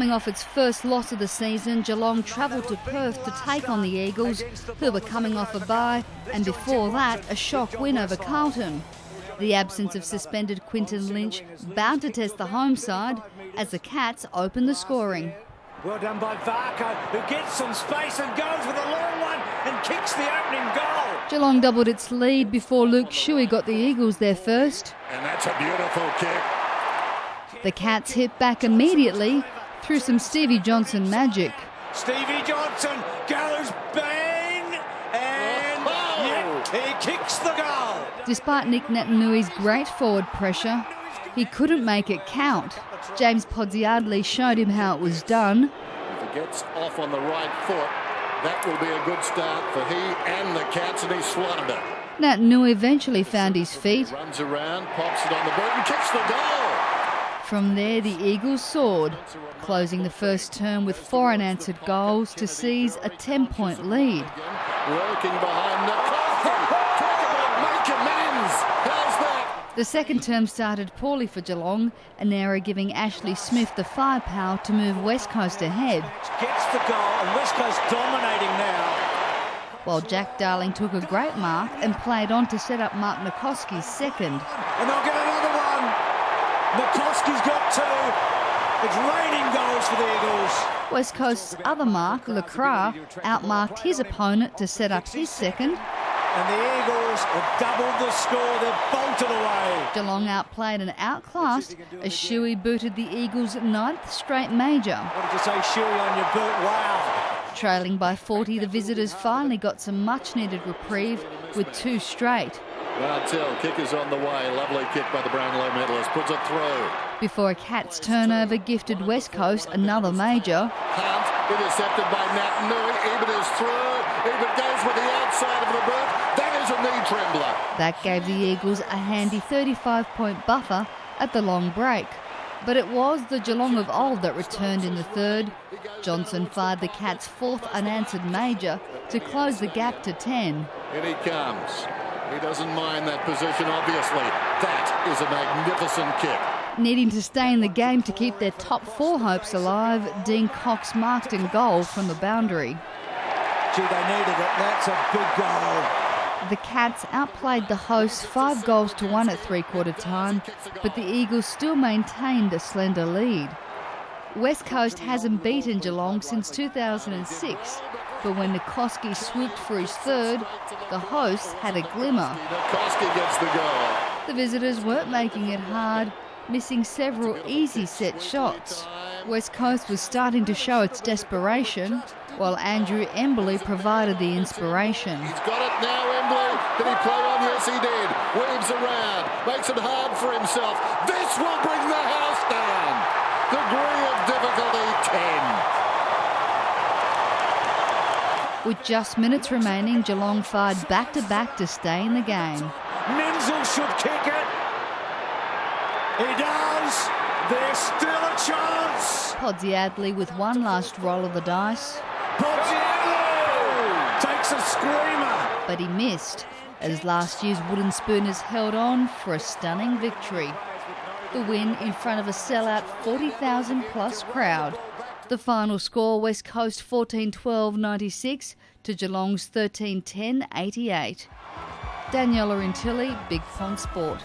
Coming off its first loss of the season, Geelong travelled to Perth to take on the Eagles, who were coming off a bye, and before that, a shock win over Carlton. The absence of suspended Quinton Lynch bound to test the home side as the Cats opened the scoring. Well done by Varco, who gets some space and goes with a long one and kicks the opening goal. Geelong doubled its lead before Luke Shuey got the Eagles there first. And that's a beautiful kick. The Cats hit back immediately through some Stevie Johnson magic. Stevie Johnson goes bang, and he kicks the goal. Despite Nick Natanui's great forward pressure, he couldn't make it count. James Podsiadly showed him how it was done. If he gets off on the right foot, that will be a good start for he and the Cats, and he slotted it. Natanui eventually found his feet. Runs around, pops it on the boot and kicks the goal. From there, the Eagles soared, closing the first term with 4 unanswered goals to seize a 10-point lead. Working behind Nikoski. Talk about make amends. How's that? The second term started poorly for Geelong, an error giving Ashley Smith the firepower to move West Coast ahead. Gets the goal, and West Coast dominating now. While Jack Darling took a great mark and played on to set up Mark Nikoski's second. And they'll get another one. Nikoski's got 2. It's raining goals for the Eagles. West Coast's other mark, Lacroix, outmarked his opponent to set up his second. And the Eagles have doubled the score. They've bolted away. Geelong outplayed and outclassed as Shuey booted the Eagles' 9th straight major. What did you say, Shuey, on your boot? Wow. Trailing by 40, the visitors finally got some much-needed reprieve with 2 straight. Martell, kick is on the way. Lovely kick by the Brownlow medalist. Puts it through. Before a Cats turnover gifted West Coast another major. Hunt, intercepted by Natanuui. Ebert is through. Ebert goes with the outside of the boot. That is a knee trembler. That gave the Eagles a handy 35-point buffer at the long break. But it was the Geelong of old that returned in the third. Johnson fired the Cats' 4th unanswered major to close the gap to 10. In he comes. He doesn't mind that position, obviously. That is a magnificent kick. Needing to stay in the game to keep their top 4 hopes alive, Dean Cox marked in goal from the boundary. Gee, they needed it. That's a big goal. The Cats outplayed the hosts 5 goals to 1 at three-quarter time, but the Eagles still maintained a slender lead. West Coast hasn't beaten Geelong since 2006, but when Nikoski swooped for his third, the hosts had a glimmer. Nikoski gets the goal. The visitors weren't making it hard, missing several easy set shots. West Coast was starting to show its desperation, while Andrew Embley provided the inspiration. He's got it now, Embley. Did he play on? Yes, he did. Weaves around, makes it hard for himself. This will bring the house down. Degree of difficulty 10. With just minutes remaining, Geelong fired back-to-back to stay in the game. Menzel should kick it. He does. There's still a chance. Podsiadly with one last roll of the dice. Podsiadly takes a screamer. But he missed, as last year's Wooden Spooners held on for a stunning victory. The win in front of a sellout 40,000-plus crowd. The final score, West Coast 14-12-96 to Geelong's 13-10-88. Daniela Intilli, Big Pond Sport.